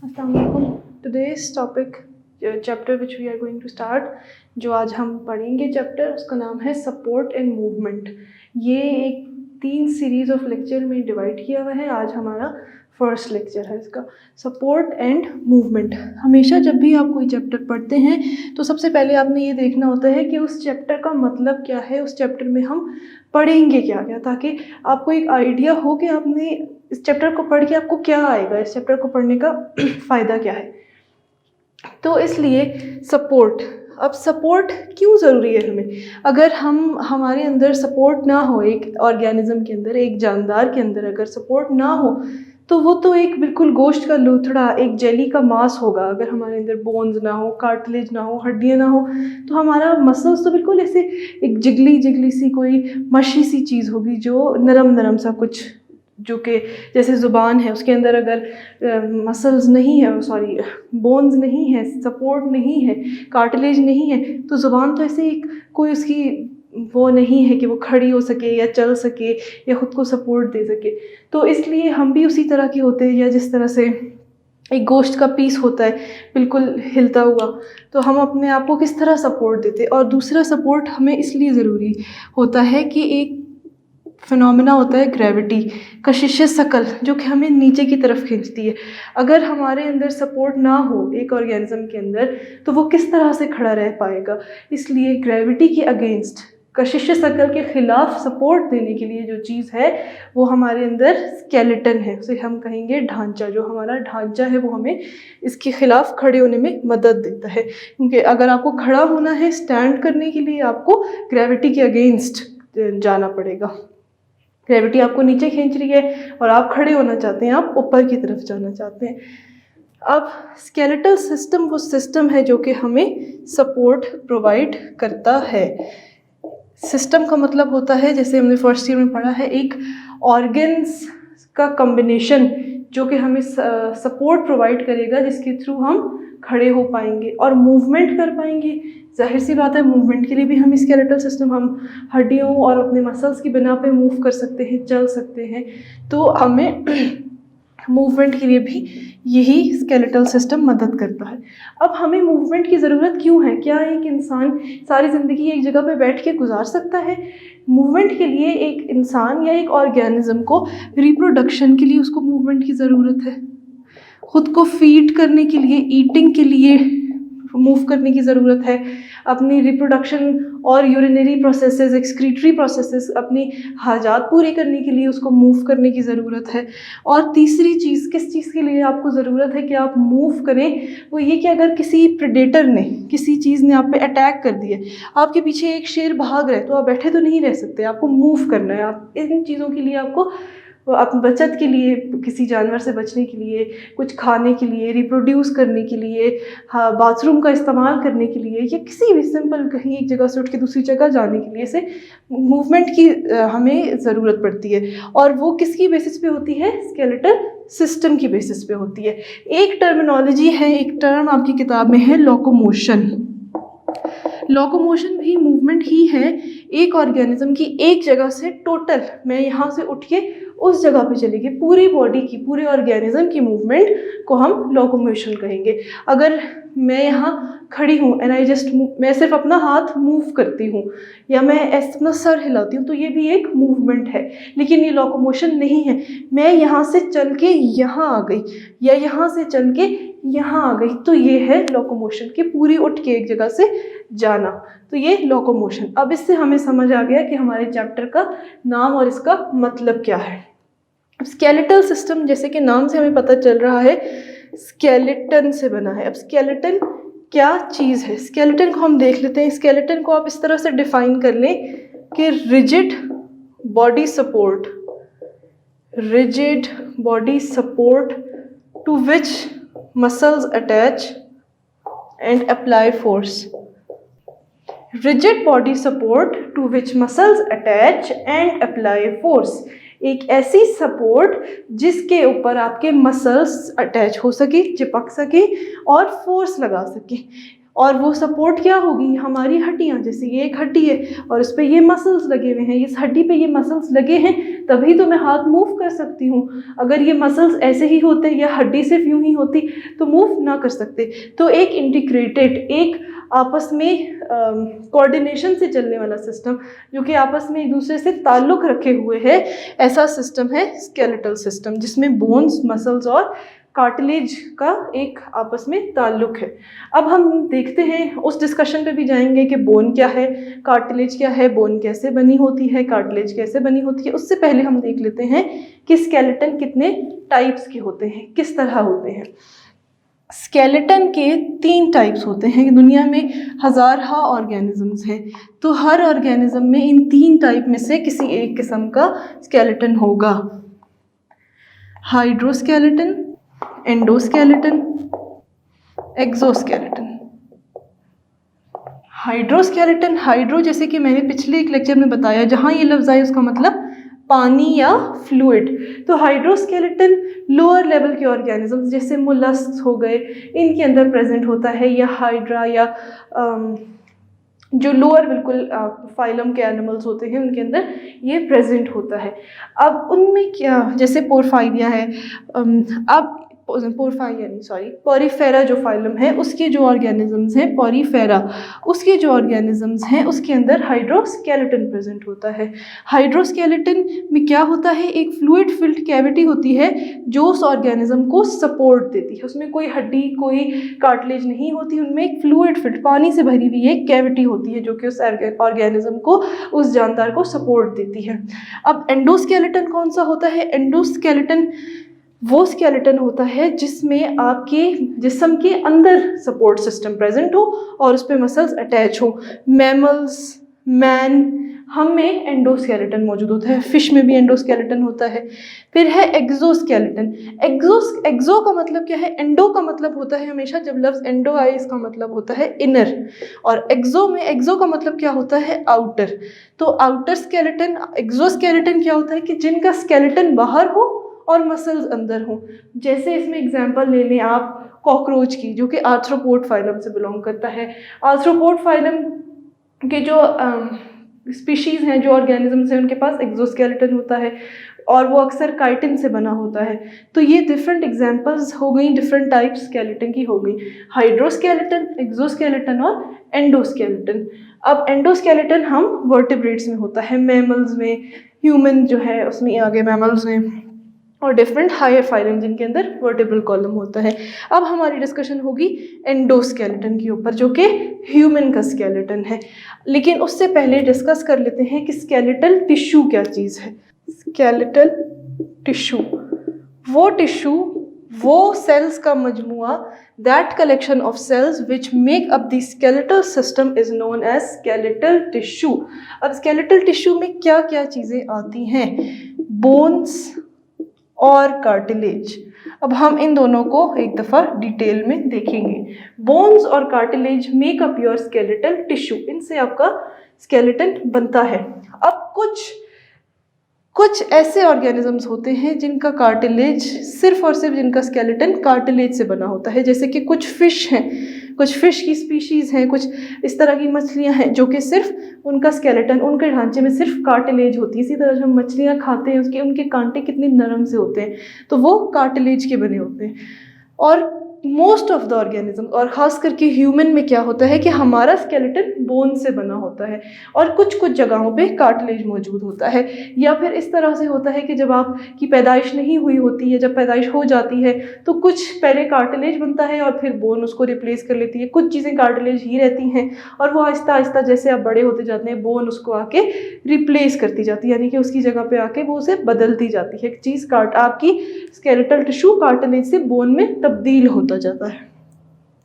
Assalamualaikum. Today's topic chapter which we are going to start, जो आज हम पढ़ेंगे चैप्टर, उसका नाम है सपोर्ट एंड मूवमेंट. ये एक 3 सीरीज ऑफ लेक्चर में डिवाइड किया हुआ है. आज हमारा फर्स्ट लेक्चर है इसका, सपोर्ट एंड मूवमेंट. हमेशा जब भी आप कोई चैप्टर पढ़ते हैं तो सबसे पहले आपने ये देखना होता है कि उस चैप्टर का मतलब क्या है, उस चैप्टर में हम पढ़ेंगे क्या क्या, ताकि आपको एक आइडिया हो कि आपने इस चैप्टर को पढ़ के आपको क्या आएगा, इस चैप्टर को पढ़ने का फ़ायदा क्या है. तो इसलिए सपोर्ट, अब सपोर्ट क्यों ज़रूरी है हमें. अगर हमारे अंदर सपोर्ट ना हो, एक ऑर्गेनिज्म के अंदर, एक जानदार के अंदर अगर सपोर्ट ना हो तो वो तो एक बिल्कुल गोश्त का लूथड़ा, एक जेली का मांस होगा. अगर हमारे अंदर बोन्स ना हो, कार्टिलेज ना हो, हड्डियाँ ना हो, तो हमारा मसल्स तो बिल्कुल ऐसे एक जिगली जिगली सी कोई मशी सी चीज़ होगी, जो नरम नरम सा कुछ, जो कि जैसे ज़ुबान है उसके अंदर अगर मसल्स नहीं है, सॉरी बोन्स नहीं है, सपोर्ट नहीं है, कार्टिलेज नहीं है, तो ज़ुबान तो ऐसे एक कोई उसकी वो नहीं है कि वो खड़ी हो सके या चल सके या ख़ुद को सपोर्ट दे सके. तो इसलिए हम भी उसी तरह के होते हैं, या जिस तरह से एक गोश्त का पीस होता है बिल्कुल हिलता हुआ, तो हम अपने आप को किस तरह सपोर्ट देते. और दूसरा सपोर्ट हमें इसलिए ज़रूरी होता है कि एक फिनोमेना होता है ग्रेविटी, कशिश सकल, जो कि हमें नीचे की तरफ खींचती है. अगर हमारे अंदर सपोर्ट ना हो एक ऑर्गेनिज्म के अंदर, तो वो किस तरह से खड़ा रह पाएगा. इसलिए ग्रेविटी के अगेंस्ट, कशिश सकल के ख़िलाफ़ सपोर्ट देने के लिए जो चीज़ है वो हमारे अंदर स्केलेटन है, उसे हम कहेंगे ढांचा. जो हमारा ढांचा है वो हमें इसके ख़िलाफ़ खड़े होने में मदद देता है. क्योंकि अगर आपको खड़ा होना है, स्टैंड करने के लिए, आपको ग्रेविटी के अगेंस्ट जाना पड़ेगा. ग्रेविटी आपको नीचे खींच रही है और आप खड़े होना चाहते हैं, आप ऊपर की तरफ जाना चाहते हैं. अब स्केलेटल सिस्टम वो सिस्टम है जो कि हमें सपोर्ट प्रोवाइड करता है. सिस्टम का मतलब होता है, जैसे हमने फर्स्ट ईयर में पढ़ा है, एक ऑर्गन्स का कम्बिनेशन जो कि हमें सपोर्ट प्रोवाइड करेगा, जिसके थ्रू हम खड़े हो पाएंगे और मूवमेंट कर पाएंगे. जाहिर सी बात है, मूवमेंट के लिए भी हम स्केलेटल सिस्टम, हम हड्डियों और अपने मसल्स की बिना पे मूव कर सकते हैं, चल सकते हैं. तो हमें मूवमेंट के लिए भी यही स्केलेटल सिस्टम मदद करता है. अब हमें मूवमेंट की ज़रूरत क्यों है? क्या एक इंसान सारी ज़िंदगी एक जगह पे बैठ के गुजार सकता है? मूवमेंट के लिए एक इंसान या एक ऑर्गेनिज्म को रिप्रोडक्शन के लिए उसको मूवमेंट की ज़रूरत है, ख़ुद को फीड करने के लिए, ईटिंग के लिए मूव करने की ज़रूरत है, अपनी रिप्रोडक्शन और यूरिनरी प्रोसेसेस, एक्सक्रीटरी प्रोसेसेस, अपनी हाजात पूरी करने के लिए उसको मूव करने की ज़रूरत है. और तीसरी चीज़, किस चीज़ के लिए आपको ज़रूरत है कि आप मूव करें, वो ये कि अगर किसी प्रेडेटर ने, किसी चीज़ ने आप पे अटैक कर दिया, आपके पीछे एक शेर भाग रहा है, तो आप बैठे तो नहीं रह सकते, आपको मूव करना है. आप इन चीज़ों के लिए, आपको अपनी बचत के लिए, किसी जानवर से बचने के लिए, कुछ खाने के लिए, रिप्रोड्यूस करने के लिए, हाँ, बाथरूम का इस्तेमाल करने के लिए, या किसी भी सिंपल कहीं एक जगह से उठ के दूसरी जगह जाने के लिए, से मूवमेंट की हमें ज़रूरत पड़ती है. और वो किसकी बेसिस पे होती है? स्केलेटल सिस्टम की बेसिस पे होती है. एक टर्मिनोलॉजी है, एक टर्म आपकी किताब में है, लोकोमोशन. लोकोमोशन भी मूवमेंट ही है. एक ऑर्गेनिज्म की एक जगह से टोटल, मैं यहाँ से उठ के उस जगह पे चलेगी, पूरी बॉडी की, पूरे ऑर्गेनिज्म की मूवमेंट को हम लोकोमोशन कहेंगे. अगर मैं यहाँ खड़ी हूँ एंड आई जस्ट, मैं सिर्फ अपना हाथ मूव करती हूँ या मैं ऐसे अपना सर हिलाती हूँ, तो ये भी एक मूवमेंट है, लेकिन ये लोकोमोशन नहीं है. मैं यहाँ से चल के यहाँ आ गई या यहाँ से चल के यहाँ आ गई, तो ये है लोकोमोशन, कि पूरी उठ के एक जगह से जाना, तो ये लोकोमोशन. अब इससे हमें समझ आ गया कि हमारे चैप्टर का नाम और इसका मतलब क्या है. स्केलेटल सिस्टम, जैसे कि नाम से हमें पता चल रहा है, स्केलेटन से बना है. अब स्केलेटन क्या चीज़ है? स्केलेटन को हम देख लेते हैं. स्केलेटन को आप इस तरह से डिफाइन कर लें कि rigid body support, rigid body support to which muscles attach and apply force. Rigid body support to which muscles attach and apply force. एक ऐसी सपोर्ट जिसके ऊपर आपके मसल्स अटैच हो सके, चिपक सके और फोर्स लगा सके. और वो सपोर्ट क्या होगी, हमारी हड्डियाँ, जैसे ये एक हड्डी है और इस पर ये मसल्स लगे हुए हैं, इस हड्डी पे ये मसल्स लगे हैं तभी तो मैं हाथ मूव कर सकती हूँ। अगर ये मसल्स ऐसे ही होते या हड्डी सिर्फ यूं ही होती तो मूव ना कर सकते। तो एक इंटीग्रेटेड, एक आपस में कोऑर्डिनेशन से चलने वाला सिस्टम, जो कि आपस में एक दूसरे से ताल्लुक़ रखे हुए है, ऐसा सिस्टम है स्केलेटल सिस्टम, जिसमें बोन्स, मसल्स और कार्टिलेज का एक आपस में ताल्लुक़ है। अब हम देखते हैं, उस डिस्कशन पे भी जाएंगे कि बोन क्या है, कार्टिलेज क्या है, बोन कैसे बनी होती है, कार्टिलेज कैसे बनी होती है। उससे पहले हम देख लेते हैं कि स्केलेटन कितने टाइप्स के होते हैं, किस तरह होते हैं। स्केलेटन के 3 टाइप्स होते हैं। दुनिया में हज़ारहा ऑर्गेनिजम्स हैं, तो हर ऑर्गेनिज्म में इन 3 टाइप में से किसी एक किस्म का स्केलेटन होगा। Hydroskeleton, endoskeleton, exoskeleton. Hydroskeleton, hydro जैसे कि मैंने पिछले एक लेक्चर में बताया, जहाँ ये लफ्ज़ आए उसका मतलब पानी या फ्लूइड। तो हाइड्रोस्केलेटन लोअर लेवल के ऑर्गेनिजम्स जैसे मोलस्क हो गए, इनके अंदर प्रेजेंट होता है, या हाइड्रा या जो लोअर बिल्कुल फाइलम के एनिमल्स होते हैं उनके अंदर ये प्रेजेंट होता है। अब उनमें क्या, जैसे पोरफाइरिया है, अब पोरीफेरा जो फाइलम है उसके जो ऑर्गेनिजम्स हैं, पोरीफेरा उसके जो ऑर्गेनिजम्स हैं उसके अंदर हाइड्रोस्केलेटन प्रेजेंट होता है। हाइड्रोस्केलेटन में क्या होता है, एक फ्लूइड फिल्ड कैविटी होती है जो उस ऑर्गेनिज्म को सपोर्ट देती है। उसमें कोई हड्डी, कोई कार्टिलेज नहीं होती, उनमें एक फ्लूइड फिल्ड, पानी से भरी हुई एक कैविटी होती है जो कि उस ऑर्गेनिज्म को, उस जानदार को सपोर्ट देती है। अब एंडोस्केलेटन कौन सा होता है? एंडोस्केलेटन वो स्केलेटन होता है जिसमें आपके जिस्म के अंदर सपोर्ट सिस्टम प्रेजेंट हो और उस पर मसल्स अटैच हो। मैमल्स, मैन, हम में एंडोस्केलेटन मौजूद होता है, फिश में भी एंडोस्केलेटन होता है। फिर है एक्सोस्केलेटन। एक्सो का मतलब क्या है? एंडो का मतलब होता है, हमेशा जब लफ्ज़ एंडो आए इसका मतलब होता है इनर, और एक्सो का मतलब क्या होता है? आउटर। तो आउटर स्केलेटन, एक्सोस्केलेटन क्या होता है कि जिनका स्केलेटन बाहर हो और मसल्स अंदर हो। जैसे इसमें एग्जांपल ले लें आप कॉकरोच की, जो कि आर्थ्रोपोड फाइलम से बिलोंग करता है। आर्थ्रोपोड फाइलम के जो स्पीशीज़ हैं, जो ऑर्गेनिजम्स हैं, उनके पास एक्सोस्केलेटन होता है और वो अक्सर काइटिन से बना होता है। तो ये डिफरेंट एग्जांपल्स हो गई, डिफरेंट टाइप्स स्केलेटन की हो गई, हाइड्रोस्केलेटन, एक्सोस्केलेटन और एंडोस्केलेटन। अब एंडोस्केलेटन हम वर्टिब्रेट्स में होता है, मैमल्स में, ह्यूमन जो है उसमें आगे मैमल्स में, और डिफरेंट हायर फाइलम जिनके अंदर वर्टिब्रल कॉलम होता है। अब हमारी डिस्कशन होगी एंडोस्केलेटन के ऊपर, जो कि ह्यूमन का स्केलेटन है। लेकिन उससे पहले डिस्कस कर लेते हैं कि स्केलेटल टिश्यू क्या चीज़ है। स्केलेटल टिश्यू वो सेल्स का मजमुआ, that collection of cells which make up the skeletal system is known as skeletal tissue. अब स्केलेटल टिश्यू में क्या क्या चीज़ें आती हैं? बोन्स और कार्टिलेज। अब हम इन दोनों को एक दफ़ा डिटेल में देखेंगे। बोन्स और cartilage make up your skeletal tissue, इनसे आपका स्केलेटन बनता है। अब कुछ ऐसे ऑर्गेनिजम्स होते हैं जिनका कार्टिलेज सिर्फ और सिर्फ, जिनका स्केलेटन कार्टिलेज से बना होता है। जैसे कि कुछ फ़िश हैं, कुछ फ़िश की स्पीशीज़ हैं, कुछ इस तरह की मछलियाँ हैं जो कि सिर्फ उनका स्केलेटन, उनके ढांचे में सिर्फ कार्टिलेज होती है। इसी तरह जो हम मछलियाँ खाते हैं उनके कांटे कितने नरम से होते हैं, तो वो कार्टिलेज के बने होते हैं। और मोस्ट ऑफ द ऑर्गेनिज्म, और ख़ास करके ह्यूमन में क्या होता है कि हमारा स्केलेटन बोन से बना होता है और कुछ जगहों पे कार्टिलेज मौजूद होता है। या फिर इस तरह से होता है कि जब आपकी पैदाइश नहीं हुई होती है, जब पैदाइश हो जाती है तो कुछ पहले कार्टिलेज बनता है और फिर बोन उसको रिप्लेस कर लेती है। कुछ चीज़ें कार्टिलेज ही रहती हैं और वो आहिस्ता आहिस्ता जैसे आप बड़े होते जाते हैं, बोन उसको आके रिप्लेस करती जाती है, यानी कि उसकी जगह पे आके वो उसे बदलती जाती है। एक चीज़ आपकी स्केलेटल टिश्यू कार्टिलेज से बोन में तब्दील होता जाता है।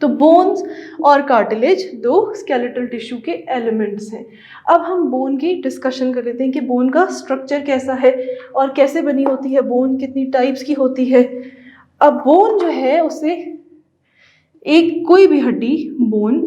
तो बोन्स और कार्टिलेज दो स्केलेटल टिश्यू के एलिमेंट्स हैं। अब हम बोन की डिस्कशन कर लेते हैं कि बोन का स्ट्रक्चर कैसा है और कैसे बनी होती है, बोन कितनी टाइप्स की होती है। अब बोन जो है उसे एक कोई भी हड्डी, बोन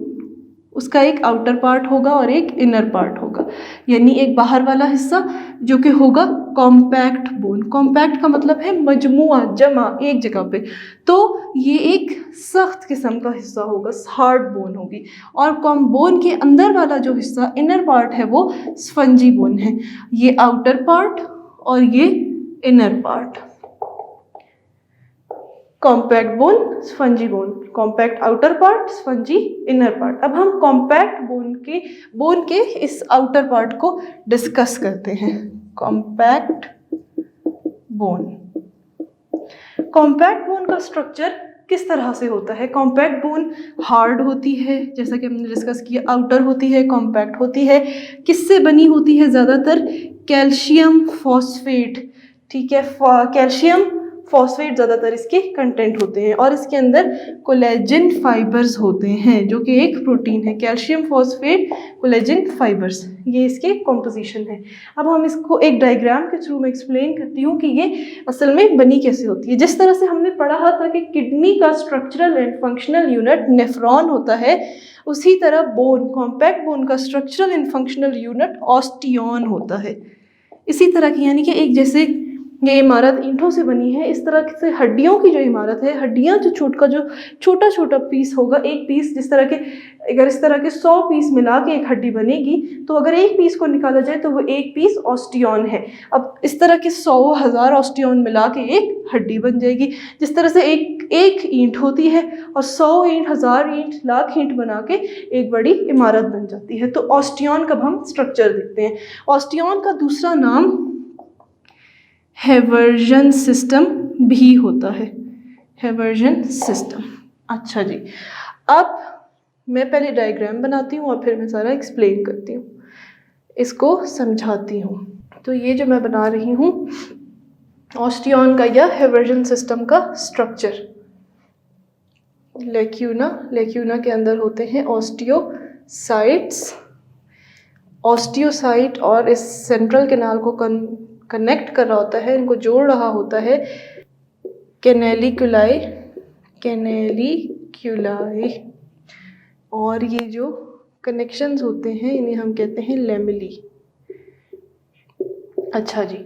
उसका एक आउटर पार्ट होगा और एक इनर पार्ट होगा, यानी एक बाहर वाला हिस्सा जो कि होगा कॉम्पैक्ट बोन। कॉम्पैक्ट का मतलब है मजमुआ, जमा एक जगह पे, तो ये एक सख्त किस्म का हिस्सा होगा, हार्ड बोन होगी। और बोन के अंदर वाला जो हिस्सा इनर पार्ट है वो स्फंजी बोन है। ये आउटर पार्ट और ये inner part, compact bone, spongy bone, compact outer part, spongy inner part. अब हम कॉम्पैक्ट बोन के इस आउटर पार्ट को डिस्कस करते हैं। कॉम्पैक्ट बोन, कॉम्पैक्ट बोन का स्ट्रक्चर किस तरह से होता है? कॉम्पैक्ट बोन हार्ड होती है, जैसा कि हमने डिस्कस किया, आउटर होती है, कॉम्पैक्ट होती है। किससे बनी होती है? ज़्यादातर कैल्शियम फॉस्फेट, ठीक है, कैल्शियम फॉस्फेट ज़्यादातर इसके कंटेंट होते हैं, और इसके अंदर कोलेजन फाइबर्स होते हैं जो कि एक प्रोटीन है। कैल्शियम फॉस्फेट कोलेजन फाइबर्स, ये इसके कॉम्पोजिशन है। अब हम इसको एक डायग्राम के थ्रू में एक्सप्लेन करती हूँ कि ये असल में बनी कैसे होती है। जिस तरह से हमने पढ़ा था कि किडनी का structural and functional unit nephron होता है, उसी तरह बोन, कॉम्पैक्ट बोन का स्ट्रक्चरल एंड फंक्शनल यूनिट ऑस्टियन होता है। इसी तरह की, यानी कि एक जैसे ये इमारत ईंटों से बनी है, इस तरह से हड्डियों की जो इमारत है, हड्डियाँ जो छोटा छोटा पीस होगा, एक पीस, जिस तरह के अगर इस तरह के 100 पीस मिला के एक हड्डी बनेगी, तो अगर एक पीस को निकाला जाए तो वो एक पीस ऑस्टियन है। अब इस तरह के 100,000 ऑस्टियन मिला के एक हड्डी बन जाएगी। जिस तरह से एक ईंट होती है और 100 ईंट, 1000 ईंट, लाख ईंट बना के एक बड़ी इमारत बन जाती है। तो ऑस्टियन का हम स्ट्रक्चर देखते हैं। ऑस्टियन का दूसरा नाम हेवर्जन सिस्टम भी होता है, हेवर्जन सिस्टम। अच्छा जी, अब मैं पहले डायग्राम बनाती हूँ और फिर मैं सारा एक्सप्लेन करती हूँ, इसको समझाती हूँ। तो ये जो मैं बना रही हूँ ऑस्टियन का या हेवर्जन सिस्टम का स्ट्रक्चर। लेक्यूना के अंदर होते हैं ऑस्टियोसाइट्स, ऑस्टियोसाइट और इस सेंट्रल कैनाल को कनेक्ट कर रहा होता है, इनको जोड़ रहा होता है कैनेलिकुलाई, और ये जो कनेक्शंस होते हैं इन्हें हम कहते हैं लेमिली। अच्छा जी,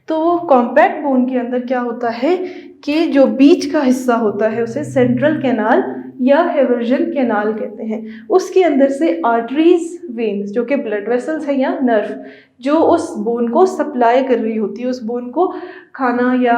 तो कॉम्पैक्ट बोन के अंदर क्या होता है कि जो बीच का हिस्सा होता है उसे सेंट्रल कैनाल या हेवर्जन कैनाल कहते हैं। उसके अंदर से आर्टरीज, वेन्स, जो कि ब्लड वेसल्स है या नर्व, जो उस बोन को सप्लाई कर रही होती है, उस बोन को खाना या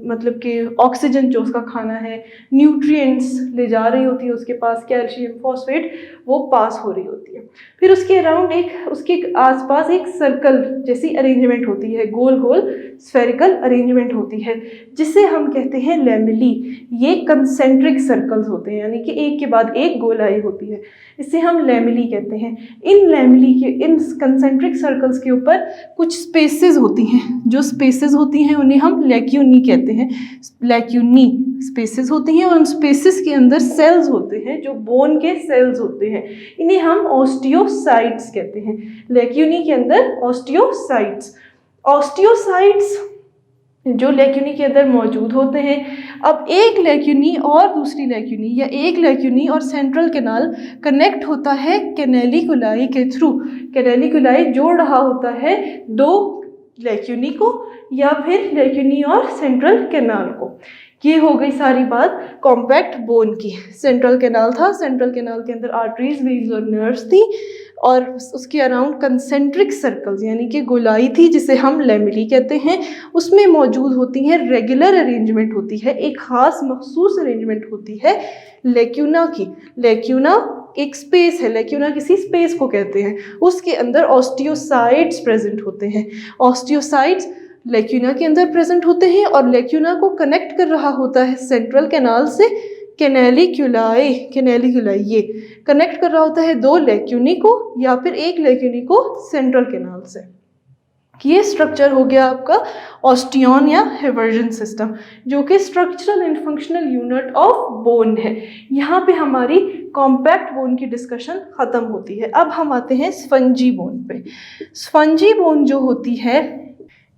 मतलब कि ऑक्सीजन जो उसका खाना है, न्यूट्रिएंट्स ले जा रही होती है उसके पास, कैल्शियम फॉस्फेट, वो पास हो रही होती है। फिर उसके अराउंड उसके आसपास एक सर्कल जैसी अरेंजमेंट होती है, गोल गोल स्फेरिकल अरेंजमेंट होती है, जिसे हम कहते हैं लेमिली। ये कंसेंट्रिक सर्कल्स होते हैं, यानी कि एक के बाद एक गोलाई होती है, इसे हम लेमिली कहते हैं। इन कंसेंट्रिक सर्कल्स के ऊपर कुछ स्पेसेस होती हैं, जो स्पेसेस होती हैं उन्हें हम लेक्यूनी कहते हैं। लेक्यूनी स्पेसेस होती हैं और उन स्पेसेस के अंदर सेल्स होते हैं जो बोन के सेल्स होते हैं, इन्हें हम ऑस्टियोसाइट्स कहते हैं। लेक्यूनी के अंदर ऑस्टियोसाइट्स जो लेक्यूनी के अंदर मौजूद होते हैं। अब एक लेक्यूनी और दूसरी लेक्यूनी, या एक लेक्यूनी और सेंट्रल कैनाल कनेक्ट होता है कैनेलिकुलाई के थ्रू। कैनेलिकुलाई जोड़ रहा होता है दो लेक्यूनी को या फिर लेक्यूनी और सेंट्रल कैनाल को। ये हो गई सारी बात कॉम्पैक्ट बोन की। सेंट्रल कैनाल था, सेंट्रल कैनाल के अंदर आर्टरीज, वेन्स और नर्व्स थी, और उसके अराउंड कंसेंट्रिक सर्कल्स यानी कि गोलाई थी, जिसे हम लेमिली कहते हैं। उसमें मौजूद होती हैं रेगुलर अरेंजमेंट होती है, एक ख़ास मखसूस अरेंजमेंट होती है लेक्यूना की। लेक्यूना एक स्पेस है, लेक्यूना किसी स्पेस को कहते हैं, उसके अंदर ऑस्टियोसाइट्स प्रेजेंट होते हैं। ऑस्टियोसाइट्स लेक्यूना के अंदर प्रेजेंट होते हैं और लेक्यूना को कनेक्ट कर रहा होता है सेंट्रल कैनाल से कैनेलिकुलाई ये कनेक्ट कर रहा होता है दो लेक्यूनी को या फिर एक लेक्यूनी को सेंट्रल कैनाल से। ये स्ट्रक्चर हो गया आपका ऑस्टियन या हेवर्जन सिस्टम, जो कि structural and functional unit of bone है। यहाँ पे हमारी कॉम्पैक्ट बोन की डिस्कशन ख़त्म होती है। अब हम आते हैं स्फंजी बोन पे। स्फंजी बोन जो होती है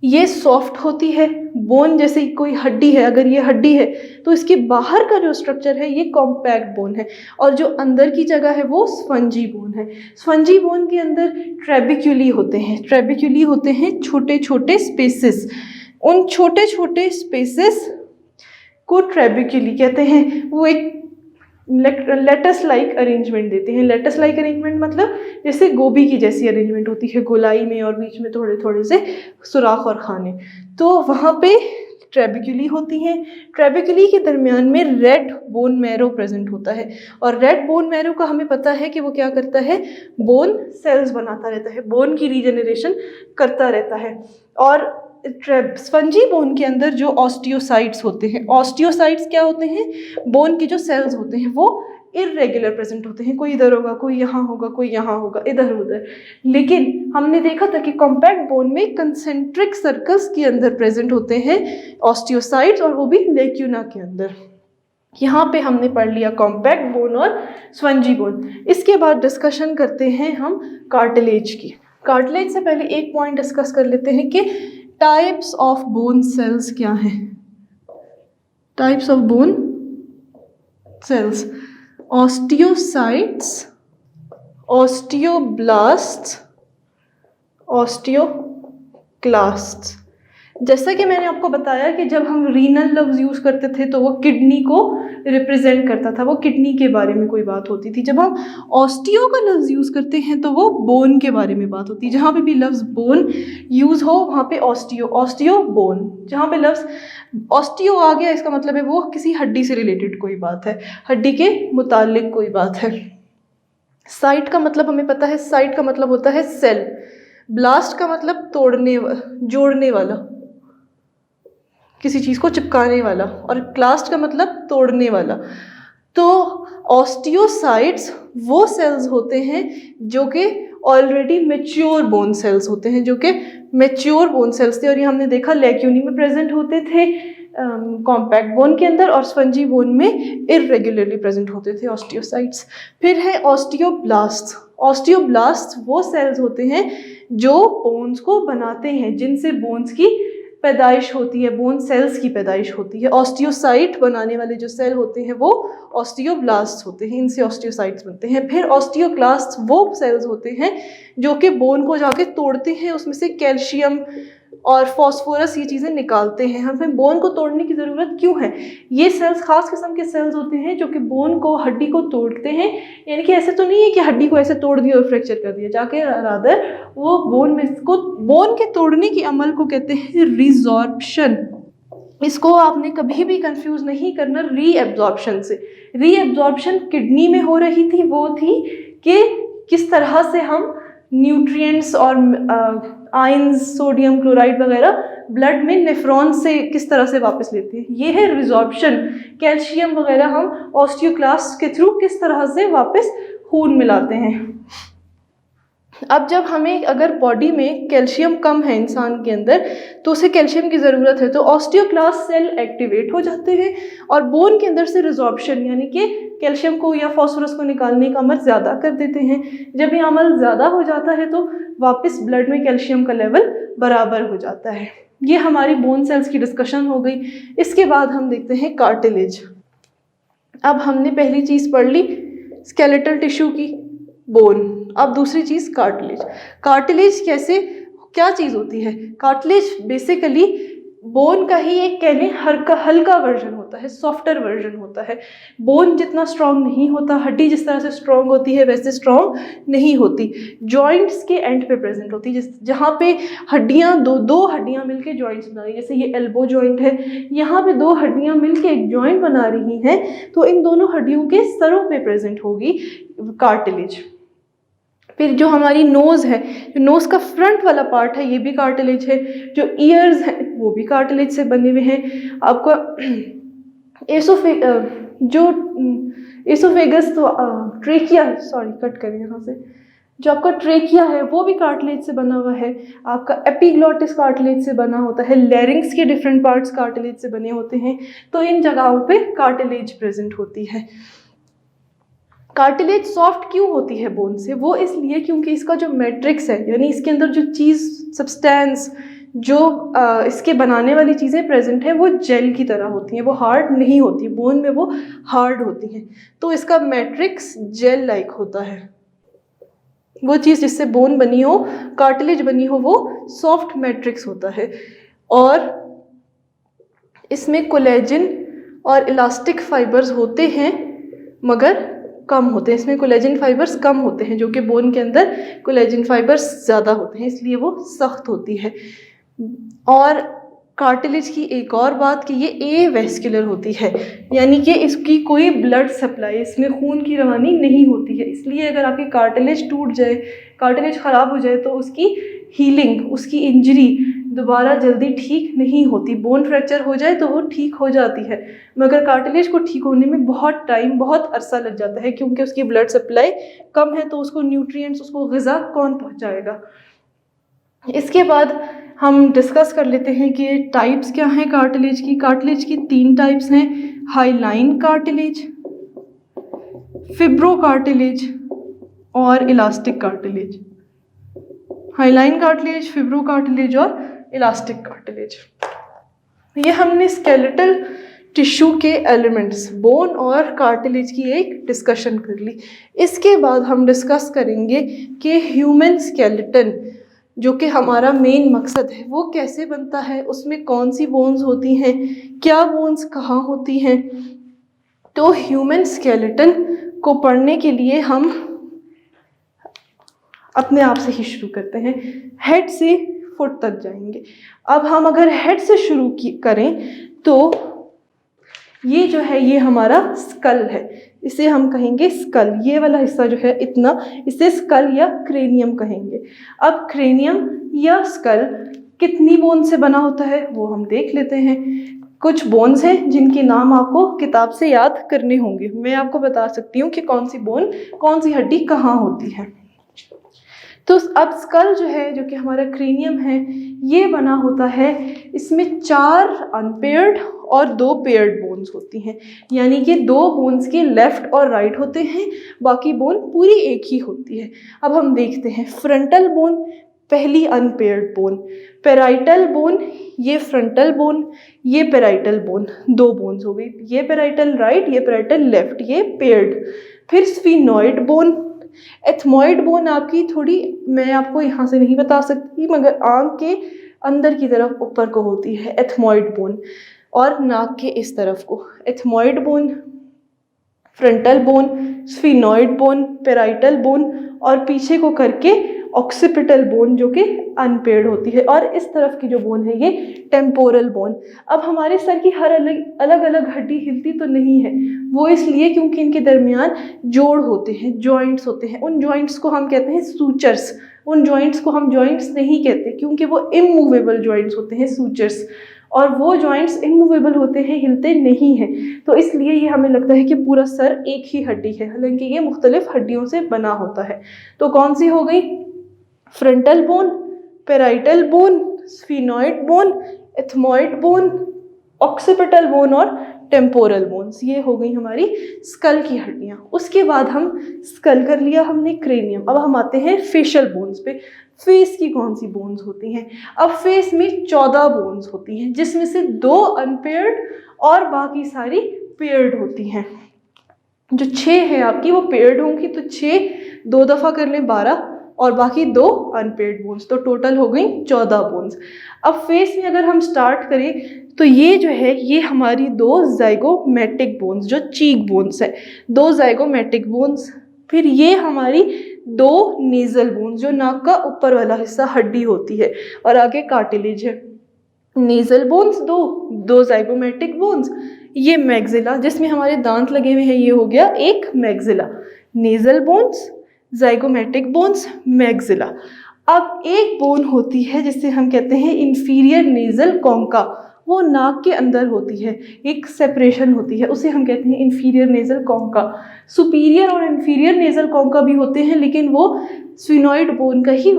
ये सॉफ्ट होती है, बोन जैसे कोई हड्डी है, अगर ये हड्डी है तो इसके बाहर का जो स्ट्रक्चर है ये कॉम्पैक्ट बोन है, और जो अंदर की जगह है वो स्पंजी बोन है। स्पंजी बोन के अंदर ट्रेबिक्यूली होते हैं, ट्रेबिक्यूली होते हैं छोटे छोटे स्पेसेस, उन छोटे छोटे स्पेसेस को ट्रेबिक्यूली कहते हैं। वो एक लेटस लाइक अरेंजमेंट देते हैं। लेटस लाइक अरेंजमेंट मतलब जैसे गोभी की जैसी अरेंजमेंट होती है, गोलाई में और बीच में थोड़े थोड़े से सुराख और खाने, तो वहाँ पे ट्रेबिक्यूली होती हैं। ट्रेबिक्यूली के दरमियान में रेड बोन मैरो प्रेजेंट होता है, और रेड बोन मैरो का हमें पता है कि वो क्या करता है, बोन सेल्स बनाता रहता है, बोन की रीजनरेशन करता रहता है। और स्पंजी बोन के अंदर जो ऑस्टियोसाइट्स होते हैं, ऑस्टियोसाइट्स क्या होते हैं, बोन की जो सेल्स होते हैं वो इरेगुलर प्रेजेंट होते हैं, कोई इधर होगा, कोई यहाँ होगा, कोई यहाँ होगा, इधर उधर। लेकिन हमने देखा था कि कॉम्पैक्ट बोन में कंसेंट्रिक सर्कल्स के अंदर प्रेजेंट होते हैं ऑस्टियोसाइट्स, और वो भी लेक्यूना के अंदर। यहाँ पे हमने पढ़ लिया कॉम्पैक्ट बोन और स्पंजी बोन। इसके बाद डिस्कशन करते हैं हम कार्टिलेज की। कार्टिलेज से पहले एक पॉइंट डिस्कस कर लेते हैं कि टाइप्स ऑफ बोन सेल्स क्या हैं। Types of bone cells: osteocytes, osteoblasts, osteoclasts. जैसा कि मैंने आपको बताया कि जब हम रीनल लफ्ज़ यूज़ करते थे तो वो किडनी को रिप्रेजेंट करता था, वो किडनी के बारे में कोई बात होती थी। जब हम ऑस्टियो का लफ्ज़ यूज़ करते हैं तो वो बोन के बारे में बात होती है। जहाँ पे भी लफ्ज़ बोन यूज़ हो वहाँ पे ऑस्टियो, ऑस्टियो बोन। जहाँ पे लफ्ज़ ऑस्टियो आ गया इसका मतलब है वो किसी हड्डी से रिलेटेड कोई बात है, हड्डी के मुतालिक कोई बात है। साइट का मतलब हमें पता है, साइट का मतलब होता है सेल। ब्लास्ट का मतलब तोड़ने, जोड़ने वाला, किसी चीज़ को चिपकाने वाला, और क्लास्ट का मतलब तोड़ने वाला। तो ऑस्टियोसाइट्स वो सेल्स होते हैं जो कि ऑलरेडी मैच्योर बोन सेल्स होते हैं, जो कि मैच्योर बोन सेल्स थे, और ये हमने देखा लेक्यूनी में प्रेजेंट होते थे कॉम्पैक्ट बोन के अंदर, और स्पंजी बोन में इरेगुलरली प्रेजेंट होते थे ऑस्टियोसाइट्स। फिर है ऑस्टियोब्लास्ट। ऑस्टियोब्लास्ट वो सेल्स होते हैं जो बोन्स को बनाते हैं, जिनसे बोन्स की पैदाइश होती है, बोन सेल्स की पैदाइश होती है। ऑस्टियोसाइट बनाने वाले जो सेल होते हैं वो ऑस्टियोब्लास्ट होते हैं, इनसे ऑस्टियोसाइट्स बनते हैं। फिर ऑस्टियोक्लास्ट वो सेल्स होते हैं जो कि बोन को जाके तोड़ते हैं, उसमें से कैल्शियम और फॉस्फोरस ये चीज़ें निकालते हैं। हमें बोन को तोड़ने की ज़रूरत क्यों है? ये सेल्स खास किस्म के सेल्स होते हैं जो कि बोन को, हड्डी को तोड़ते हैं। यानी कि ऐसे तो नहीं है कि हड्डी को ऐसे तोड़ दिया और फ्रैक्चर कर दिया, जाके रादर वो बोन में इसको, बोन के तोड़ने के अमल को कहते हैं रिजॉर्प्शन। इसको आपने कभी भी कंफ्यूज नहीं करना रीएब्जॉर्प्शन से। रीएब्जॉर्प्शन किडनी में हो रही थी, वो थी कि किस तरह से हम न्यूट्रिएंट्स और आयंस, सोडियम क्लोराइड वगैरह ब्लड में नेफ्रॉन से किस तरह से वापस लेते हैं, ये है रिजॉर्प्शन। कैल्शियम वगैरह हम ऑस्टियोक्लास्ट के थ्रू किस तरह से वापस खून में लाते हैं। अब जब हमें, अगर बॉडी में कैल्शियम कम है इंसान के अंदर तो उसे कैल्शियम की ज़रूरत है, तो ऑस्टियोक्लास्ट सेल एक्टिवेट हो जाते हैं और बोन के अंदर से रिजॉर्प्शन यानी कि कैल्शियम को या फॉस्फोरस को निकालने का अमल ज़्यादा कर देते हैं। जब ये अमल ज़्यादा हो जाता है तो वापस ब्लड में कैल्शियम का लेवल बराबर हो जाता है। ये हमारी बोन सेल्स की डिस्कशन हो गई। इसके बाद हम देखते हैं कार्टिलेज। अब हमने पहली चीज़ पढ़ ली स्केलेटल टिश्यू की, बोन। अब दूसरी चीज़ कार्टिलेज। कार्टिलेज कैसे, क्या चीज़ होती है? कार्टिलेज बेसिकली बोन का ही एक कह लें हल्का वर्जन होता है, सॉफ्टर वर्जन होता है। बोन जितना स्ट्रॉन्ग नहीं होता, हड्डी जिस तरह से स्ट्रॉन्ग होती है वैसे स्ट्रॉन्ग नहीं होती। जॉइंट्स के एंड पे प्रेजेंट होती है, जहाँ पे हड्डियाँ दो हड्डियाँ मिलके जॉइंट्स बना रही है। जैसे ये एल्बो जॉइंट है, यहाँ पे दो हड्डियाँ मिलके एक जॉइंट बना रही हैं, तो इन दोनों हड्डियों के सरों पे प्रेजेंट होगी कार्टिलेज। फिर जो हमारी नोज़ है, जो नोज़ का फ्रंट वाला पार्ट है, ये भी कार्टिलेज है। जो ईयर्स हैं वो भी कार्टिलेज से बने हुए हैं। आपका एसोफेगस तो ट्रेकिया, सॉरी कट करें यहाँ से, जो आपका ट्रेकिया है वो भी कार्टिलेज से बना हुआ है। आपका एपिग्लॉटिस कार्टिलेज से बना होता है। लैरिंक्स के डिफरेंट पार्ट्स कार्टिलेज से बने होते हैं। तो इन जगहों पे कार्टिलेज प्रेजेंट होती है। कार्टिलेज सॉफ्ट क्यों होती है बोन से? वो इसलिए क्योंकि इसका जो मैट्रिक्स है, यानी इसके अंदर जो चीज़, सब्सटेंस, जो इसके बनाने वाली चीज़ें प्रेजेंट हैं वो जेल की तरह होती हैं, वो हार्ड नहीं होती, बोन में वो हार्ड होती हैं। तो इसका मैट्रिक्स जेल लाइक होता है। वो चीज़ जिससे बोन बनी हो, कार्टिलेज बनी हो, वो सॉफ्ट मैट्रिक्स होता है। और इसमें कोलेजन और इलास्टिक फाइबर्स होते हैं मगर कम होते हैं। इसमें कोलेजन फाइबर्स कम होते हैं, जो कि बोन के अंदर कोलेजन फाइबर्स ज़्यादा होते हैं, इसलिए वो सख्त होती है। और कार्टिलेज की एक और बात कि ये एवेस्कुलर होती है, यानी कि इसकी कोई ब्लड सप्लाई, इसमें खून की रवानी नहीं होती है। इसलिए अगर आपकी कार्टिलेज टूट जाए, कार्टिलेज ख़राब हो जाए, तो उसकी हीलिंग, उसकी इंजरी दोबारा जल्दी ठीक नहीं होती। बोन फ्रैक्चर हो जाए तो वो ठीक हो जाती है, मगर कार्टिलेज को ठीक होने में बहुत टाइम, बहुत अरसा लग जाता है, क्योंकि उसकी ब्लड सप्लाई कम है, तो उसको न्यूट्रिएंट्स, उसको ग़िज़ा कौन पहुँचाएगा। इसके बाद हम डिस्कस कर लेते हैं कि टाइप्स क्या हैं कार्टिलेज की। कार्टिलेज की 3 टाइप्स हैं: हाइलाइन कार्टिलेज, फिब्रो कार्टिलेज और elastic cartilage. Hyaline cartilage, fibro cartilage और इलास्टिक कार्टिलेज। ये हमने स्केलेटल टिश्यू के एलिमेंट्स, बोन और कार्टिलेज की एक डिस्कशन कर ली। इसके बाद हम डिस्कस करेंगे कि ह्यूमन स्केलेटन, जो कि हमारा मेन मकसद है, वो कैसे बनता है, उसमें कौन सी बोन्स होती हैं, क्या बोन्स कहाँ होती हैं। तो ह्यूमन स्केलेटन को पढ़ने के लिए हम अपने आप से ही शुरू करते हैं, हेड से फुट तक जाएंगे। अब हम अगर हेड से शुरू करें तो ये जो है, ये हमारा स्कल है, इसे हम कहेंगे स्कल। ये वाला हिस्सा जो है इतना, इसे स्कल या क्रेनियम कहेंगे। अब क्रेनियम या स्कल कितनी बोन से बना होता है वो हम देख लेते हैं। कुछ बोन्स हैं जिनके नाम आपको किताब से याद करने होंगे। मैं आपको बता सकती हूँ कि कौन सी बोन, कौन सी हड्डी कहाँ होती है। तो अब स्कल जो है, जो कि हमारा क्रेनियम है, ये बना होता है, इसमें 4 अनपेयर्ड और 2 पेयर्ड बोन्स होती हैं, यानी कि 2 बोन्स के लेफ्ट और राइट होते हैं, बाकी बोन पूरी एक ही होती है। अब हम देखते हैं, फ्रंटल बोन पहली अनपेयर्ड बोन, पेराइटल बोन ये फ्रंटल बोन, ये पेराइटल बोन, 2 बोन्स हो गई, ये पेराइटल राइट, ये पेराइटल लेफ्ट, ये पेयर्ड। फिर स्फीनॉइड बोन, एथमॉइड बोन आपकी थोड़ी, मैं आपको यहाँ से नहीं बता सकती, मगर आंख के अंदर की तरफ ऊपर को होती है एथमॉइड बोन, और नाक के इस तरफ को। Ethmoid bone, frontal bone, sphenoid bone, parietal bone, और पीछे को करके ऑक्सीपिटल बोन, जो कि अनपेयर्ड होती है, और इस तरफ की जो बोन है ये टेम्पोरल बोन। अब हमारे सर की हर अलग अलग हड्डी हिलती तो नहीं है, वो इसलिए क्योंकि इनके दरमियान जोड़ होते हैं, जॉइंट्स होते हैं। उन जॉइंट्स को हम कहते हैं सूचर्स। उन जॉइंट्स को हम जॉइंट्स नहीं कहते, क्योंकि वो इमूवेबल जॉइंट्स होते हैं, सूचर्स, और वो जॉइंट्स इमूवेबल होते हैं, हिलते नहीं हैं। तो इसलिए ये हमें लगता है कि पूरा सर एक ही हड्डी है, हालांकि ये मुख्तलिफ हड्डियों से बना होता है। तो कौन सी हो गई? Frontal bone, parietal bone, sphenoid bone, ethmoid bone, occipital bone और टेम्पोरल बोन्स। ये हो गई हमारी स्कल की हड्डियाँ। उसके बाद हम स्कल कर लिया हमने, क्रेनियम। अब हम आते हैं फेशियल बोन्स पे। फेस की कौन सी बोन्स होती हैं? अब फेस में 14 बोन्स होती हैं, जिसमें से 2 अनपेयर्ड और बाकी सारी पेयर्ड होती हैं। जो 6 है आपकी वो पेयर्ड होंगी, तो 6 2 दफ़ा कर लें 12, और बाकी 2 अनपेयर्ड बोन्स, तो टोटल हो गई 14 बोन्स। अब फेस में अगर हम स्टार्ट करें तो ये जो है, ये हमारी 2 ज़ाइगोमेटिक बोन्स, जो चीक बोन्स है, 2 ज़ाइगोमेटिक बोन्स। फिर ये हमारी 2 नेज़ल बोन्स, जो नाक का ऊपर वाला हिस्सा हड्डी होती है, और आगे कार्टिलेज है। नेज़ल बोन्स 2 ज़ाइगोमेटिक बोन्स, ये मैग्जिला जिसमें हमारे दांत लगे हुए हैं, ये हो गया एक maxilla. Nasal bones, zygomatic bones, maxilla. अब एक बोन होती है जिसे हम कहते हैं इंफीरियर नेज़ल कॉन्का, वो नाक के अंदर होती है, एक सेपरेशन होती है, उसे हम कहते हैं इंफीरियर नेज़ल कॉन्का। सुपीरियर और इंफीरियर नेज़ल कॉन्का भी होते हैं, लेकिन वो स्फीनॉइड बोन का ही,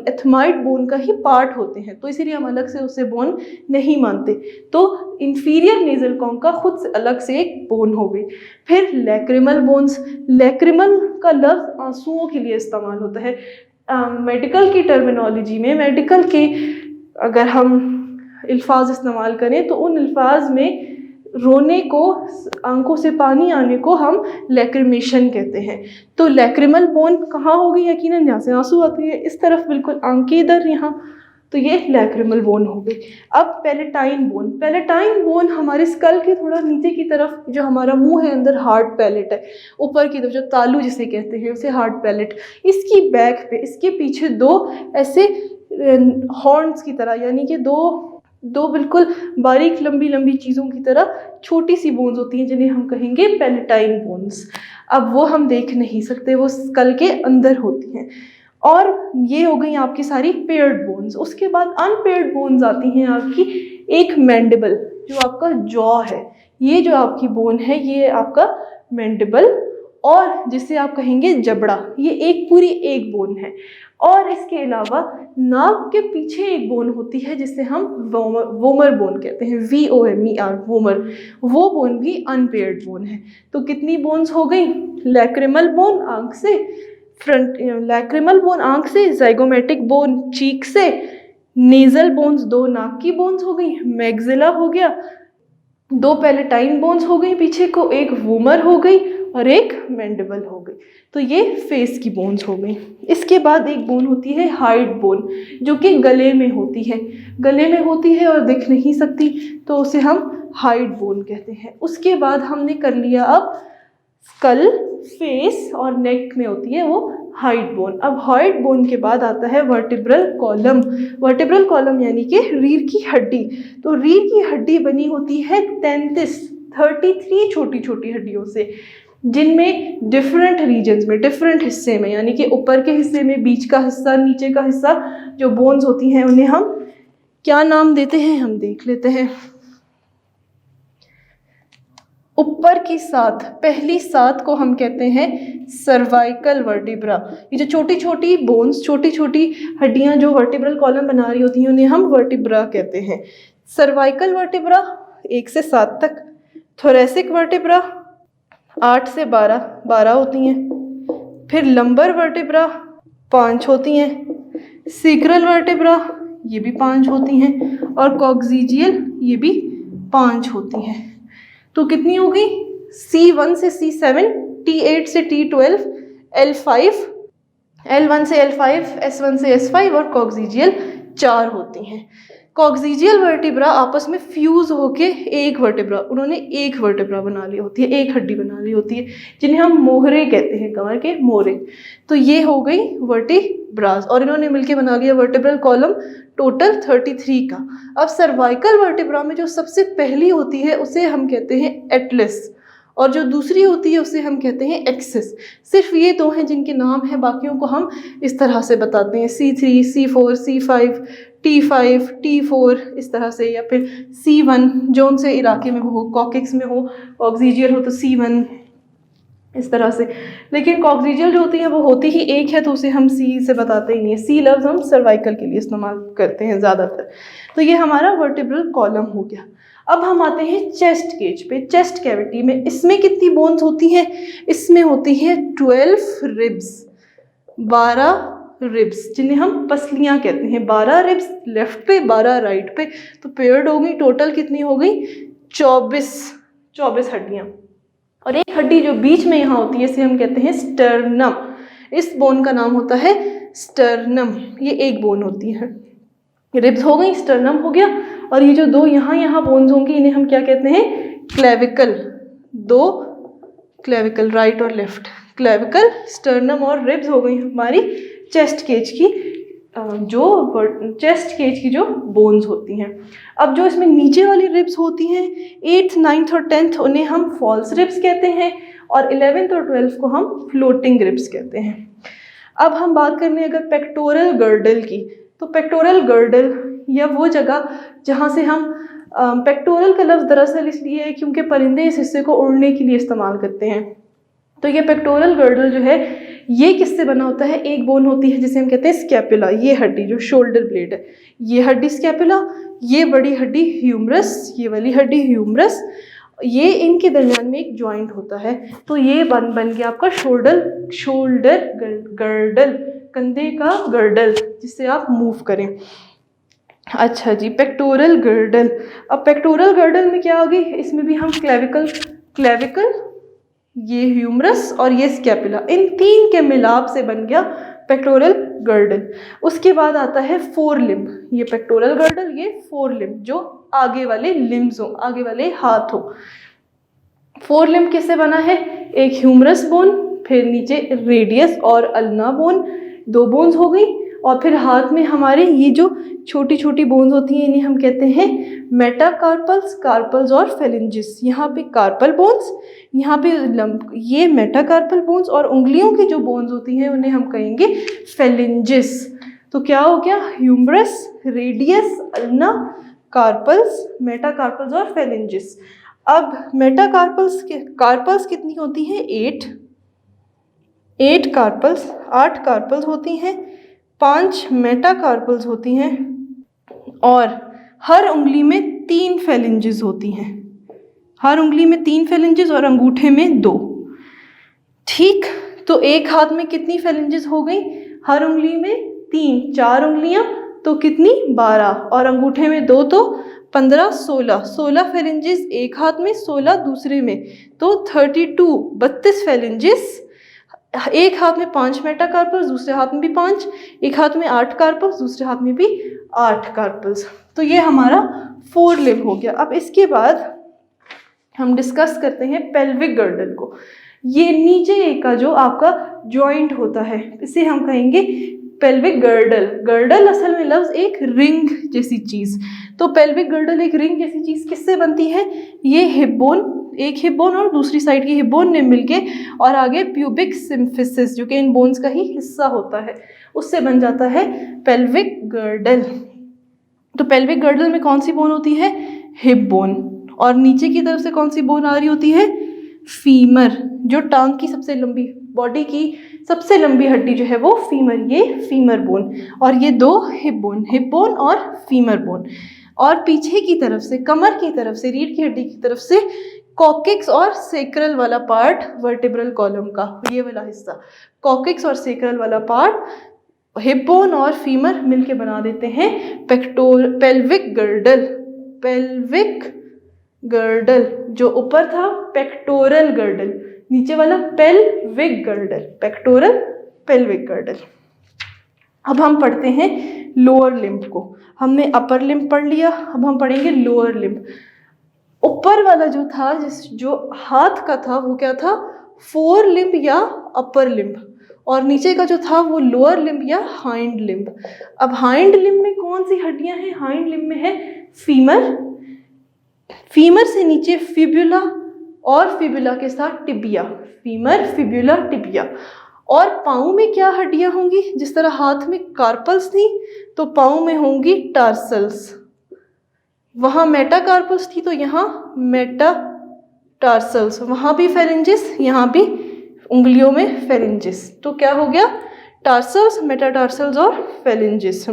एथमाइड बोन का ही पार्ट होते हैं, तो इसीलिए हम अलग से उसे बोन नहीं मानते। तो इंफीरियर नेज़ल कॉन्का खुद से अलग से एक बोन हो गई। फिर लैक्रिमल बोन्स। लैक्रिमल का लफ्ज़ आंसुओं के लिए इस्तेमाल होता है। मेडिकल की टर्मिनोलॉजी में, मेडिकल के अगर हम अल्फाज इस्तेमाल करें तो उन अल्फाज में रोने को, आंखों से पानी आने को हम लैक्रिमेशन कहते हैं। तो लैक्रिमल बोन कहाँ होगी? यकीनन यहाँ से आंसू आते हैं, इस तरफ बिल्कुल आंख के इधर यहाँ, तो ये लैक्रिमल बोन हो गई। अब पैलेटाइन बोन, पैलेटाइन बोन हमारे स्कल के थोड़ा नीचे की तरफ, जो हमारा मुंह है अंदर हार्ड पैलेट है, ऊपर की तरफ जो तालू जिसे कहते हैं उसे हार्ड पैलेट, इसकी बैक पे, इसके पीछे दो ऐसे हॉर्न्स की तरह, यानी कि दो बिल्कुल बारीक लंबी लंबी चीज़ों की तरह छोटी सी बोन्स होती हैं जिन्हें हम कहेंगे पैलेटाइन बोन्स। अब वो हम देख नहीं सकते, वो स्कल के अंदर होती हैं। और ये हो गई आपकी सारी पेयर्ड बोन्स। उसके बाद अनपेयर्ड बोन्स आती हैं आपकी, एक मैंडिबल, जो आपका जॉ है, ये जो आपकी बोन है ये आपका मैंडिबल, और जिसे आप कहेंगे जबड़ा, ये एक पूरी एक बोन है। और इसके अलावा नाक के पीछे एक बोन होती है जिसे हम वोमर बोन कहते हैं, VOMER, वोमर, वो बोन भी अनपेयर्ड बोन है। तो कितनी बोन्स हो गई? लैक्रिमल बोन आंख से, फ्रंट लैक्रिमल बोन आंख से, जाइगोमेटिक बोन चीक से, नेजल बोन्स दो नाक की बोन्स हो गई, मैग्जिला हो गया, दो पैलेटाइन बोन्स हो गई पीछे को, एक वोमर हो गई और एक मैंडिबल हो गई। तो ये फेस की बोन्स हो गई। इसके बाद एक बोन होती है हाइड बोन, जो कि गले में होती है, गले में होती है और दिख नहीं सकती, तो उसे हम हाइड बोन कहते हैं। उसके बाद हमने कर लिया अब स्कल, फेस और नेक में होती है वो हाइड बोन। अब हाइड बोन के बाद आता है वर्टिब्रल कॉलम। वर्टिब्रल कॉलम यानी कि रीढ़ की हड्डी। तो रीढ़ की हड्डी बनी होती है 33 छोटी छोटी हड्डियों से, जिनमें डिफरेंट रीजन्स में, डिफरेंट हिस्से में, यानी कि ऊपर के हिस्से में, बीच का हिस्सा, नीचे का हिस्सा, जो बोन्स होती हैं उन्हें हम क्या नाम देते हैं, हम देख लेते हैं। ऊपर की सात, पहली सात को हम कहते हैं सर्वाइकल वर्टिब्रा। ये जो छोटी छोटी बोन्स, छोटी छोटी हड्डियां जो वर्टिब्रल कॉलम बना रही होती हैं उन्हें हम वर्टिब्रा कहते हैं। सर्वाइकल वर्टिब्रा 1 से 7 तक, थोरेसिक वर्टिब्रा 8 से 12 होती हैं, फिर लंबर वर्टिब्रा 5 होती हैं, सीक्रल वर्टिब्रा ये भी 5 होती हैं, और कॉक्सिजियल ये भी 5 होती हैं। तो कितनी हो गई? C1 से C7, T8 से T12, L5, L1 से L5, S1 से S5 और कॉक्सिजियल 4 होती हैं। कॉक्सिजियल वर्टिब्रा आपस में फ्यूज होके एक वर्टिब्रा, उन्होंने एक वर्टिब्रा बना ली होती है, एक हड्डी बना ली होती है, जिन्हें हम मोहरे कहते हैं, कमर के मोहरे। तो ये हो गई वर्टिब्रास, और इन्होंने मिलके बना लिया वर्टिब्रल कॉलम, टोटल 33 का। अब सर्वाइकल वर्टिब्रा में जो सबसे पहली होती है उसे हम कहते हैं एटलस, और जो दूसरी होती है उसे हम कहते हैं एक्सिस। सिर्फ ये दो हैं जिनके नाम हैं, बाकियों को हम इस तरह से बताते हैं, C3, C4, C5, T5, T4 इस तरह से, या फिर C1 जो उनसे इलाके में हो, कॉकेक्स में हो, कॉक्सिजियल हो तो C1 इस तरह से। लेकिन कॉक्सिजियल जो होती है वो होती ही एक है, तो उसे हम C से बताते ही नहीं है। C लफ्ज़ हम सर्वाइकल के लिए इस्तेमाल करते हैं ज़्यादातर। तो ये हमारा वर्टिब्रल कॉलम हो गया। अब हम आते हैं चेस्ट केज पे, चेस्ट कैविटी में। इसमें कितनी बोन्स होती हैं? इसमें होती है 12 रिब्स, 12 रिब्स, जिन्हें हम पसलियाँ कहते हैं। 12 रिब्स लेफ्ट पे, 12 राइट पे, तो पेयर्ड हो गई। टोटल कितनी हो गई? 24 हड्डियाँ। और एक हड्डी जो बीच में यहाँ होती है इसे हम कहते हैं स्टर्नम। इस बोन का नाम होता है स्टर्नम। ये एक बोन होती है। रिब्स हो गई, स्टर्नम हो गया, और ये जो दो यहाँ बोन्स होंगी इन्हें हम क्या कहते हैं? क्लेविकल। दो क्लेविकल, राइट और लेफ्ट, क्लेविकल, स्टर्नम और रिब्स हो गई हमारी चेस्ट केज की जो बोन्स होती हैं। अब जो इसमें नीचे वाली रिब्स होती हैं 8th, 9th और 10th, उन्हें हम फॉल्स रिब्स कहते हैं, और 11th और 12th को हम फ्लोटिंग रिब्स कहते हैं। अब हम बात करने अगर पेक्टोरल गर्डल की, तो पेक्टोरल गर्डल या वो जगह जहाँ से हम पेक्टोरल का लफ्ज़ दरअसल इसलिए है क्योंकि परिंदे इस हिस्से को उड़ने के लिए इस्तेमाल करते हैं। तो ये पेक्टोरल गर्डल जो है ये किससे बना होता है? एक बोन होती है जिसे हम कहते हैं स्कैपुला, ये हड्डी जो शोल्डर ब्लेड है, ये हड्डी स्कैपुला, ये बड़ी हड्डी ह्यूमरस, ये वाली हड्डी ह्यूमरस, ये इनके दरमियान में एक जॉइंट होता है। तो ये बन गया आपका शोल्डर गर्डल, कंधे का गर्डल जिससे आप मूव करें। अच्छा जी, पेक्टोरल गर्डल। अब पेक्टोरल गर्डल में क्या आ गई, इसमें भी हम क्लेविकल, ये ह्यूमरस और ये स्कैपुला, इन तीन के मिलाप से बन गया पेक्टोरल गर्डल। उसके बाद आता है फोर लिम्ब, ये पेक्टोरल गर्डल, ये फोर लिम्ब जो आगे वाले लिम्स हो, आगे वाले हाथ हो। फोर लिम्ब किससे बना है, एक ह्यूमरस बोन, फिर नीचे रेडियस और अल्ना बोन, दो बोन्स हो गई, और फिर हाथ में हमारे ये जो छोटी छोटी बोन्स होती हैं इन्हें हम कहते हैं मेटाकार्पल्स, कार्पल्स और फेलिंजिस। यहाँ पे कार्पल बोन्स, यहाँ पे ये मेटाकार्पल बोन्स, और उंगलियों की जो बोन्स होती हैं उन्हें हम कहेंगे फेलिंजिस। तो क्या हो गया, humerus, radius, ulna, carpals, metacarpals और फेलिंजिस। अब कार्पल्स कितनी होती हैं, 8 कार्पल्स, 8 कार्पल्स होती हैं, 5 मेटाकार्पल्स होती हैं, और हर उंगली में 3 फेलिंजेस होती हैं, हर उंगली में 3 फेलिंजेस और अंगूठे में 2। ठीक, तो एक हाथ में कितनी फेलिंजेस हो गई, हर उंगली में 3, 4 उंगलियां तो कितनी, 12, और अंगूठे में 2 तो 15, 16 फेलिंजेस एक हाथ में, 16 दूसरे में, तो 32 फेलिंजेस। एक हाथ में 5 मेटाकार्पल्स, दूसरे हाथ में भी 5, एक हाथ में 8 कार्पल्स, दूसरे हाथ में भी 8 कार्पल्स। तो ये हमारा फोर लिम्ब हो गया। अब इसके बाद हम डिस्कस करते हैं पेल्विक गर्डल को। ये नीचे का जो आपका जॉइंट होता है इसे हम कहेंगे पेल्विक गर्डल। गर्डल असल में लफ्ज एक रिंग जैसी चीज, तो पेल्विक गर्डल एक रिंग जैसी चीज किससे बनती है, ये हिप बोन, एक हिप बोन और दूसरी साइड की हिप बोन ने मिलके और आगे प्यूबिक सिम्फिसिस जो कि इन बोन्स का ही हिस्सा होता है, उससे बन जाता है पेल्विक गर्डल। तो पेल्विक गर्डल में कौन सी बोन होती है, हिप बोन, और नीचे की तरफ से कौन सी बोन आ रही होती है, फीमर, जो टांग की सबसे लंबी, बॉडी की सबसे लंबी हड्डी जो है वो फीमर, ये फीमर बोन, और ये 2 हिप बोन और फीमर बोन। और पीछे की तरफ से, कमर की तरफ से, रीढ़ की हड्डी की तरफ से कॉकिक्स और सेक्रल वाला पार्ट वर्टेब्रल कॉलम का, ये वाला हिस्सा, कॉकिक्स और सेक्रल वाला पार्ट, हिप बोन और फीमर मिलके बना देते हैं पेल्विक गर्डल। पेल्विक गर्डल जो ऊपर था पेक्टोरल गर्डल, नीचे वाला pelvic girdle, pectoral pelvic girdle. अब हम पढ़ते हैं लोअर लिम्ब को। हमने अपर लिम्ब पढ़ लिया, अब हम पढ़ेंगे लोअर लिम्ब। ऊपर वाला जो था, जो हाथ का था, वो क्या था, फोर लिम्ब या अपर लिम्ब, और नीचे का जो था वो लोअर लिम्ब या हाइंड लिम्ब। अब हाइंड लिम्ब में कौन सी हड्डियां हैं, हाइंड लिम्ब में है फीमर, फीमर से नीचे फिब्युला, और फिब्युला के साथ टिबिया, फीमर, फिब्युला, टिबिया। और पाँव में क्या हड्डियां होंगी, जिस तरह हाथ में कार्पल्स थी तो पाँव में होंगी टार्सल्स, वहाँ मेटाकार्पल्स थी तो यहाँ मेटाटार्सल्स, वहाँ भी फेरिंजिस, यहाँ भी उंगलियों में फेरिंजिस। तो क्या हो गया, टार्सल्स, मेटाटार्सल्स और फेरिंजिस,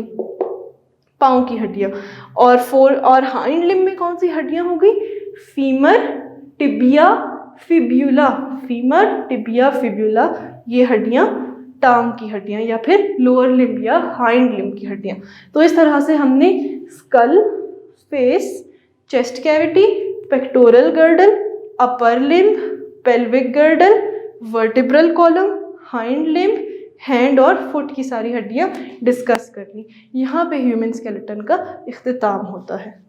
पाँव की हड्डियाँ। और हाइंड लिम्ब में कौन सी हड्डियाँ हो गई, femur, tibia, fibula, femur, tibia, fibula, ये हड्डियाँ टांग की हड्डियाँ या फिर लोअर लिम्ब या हाइंड लिम्ब की हड्डियाँ। तो इस तरह से हमने skull, face, chest cavity, pectoral girdle, upper limb, pelvic girdle, vertebral column, hind limb, hand और फुट की सारी हड्डियाँ डिस्कस कर ली। यहाँ पे ह्यूमन स्केलेटन का इख्तिताम होता है।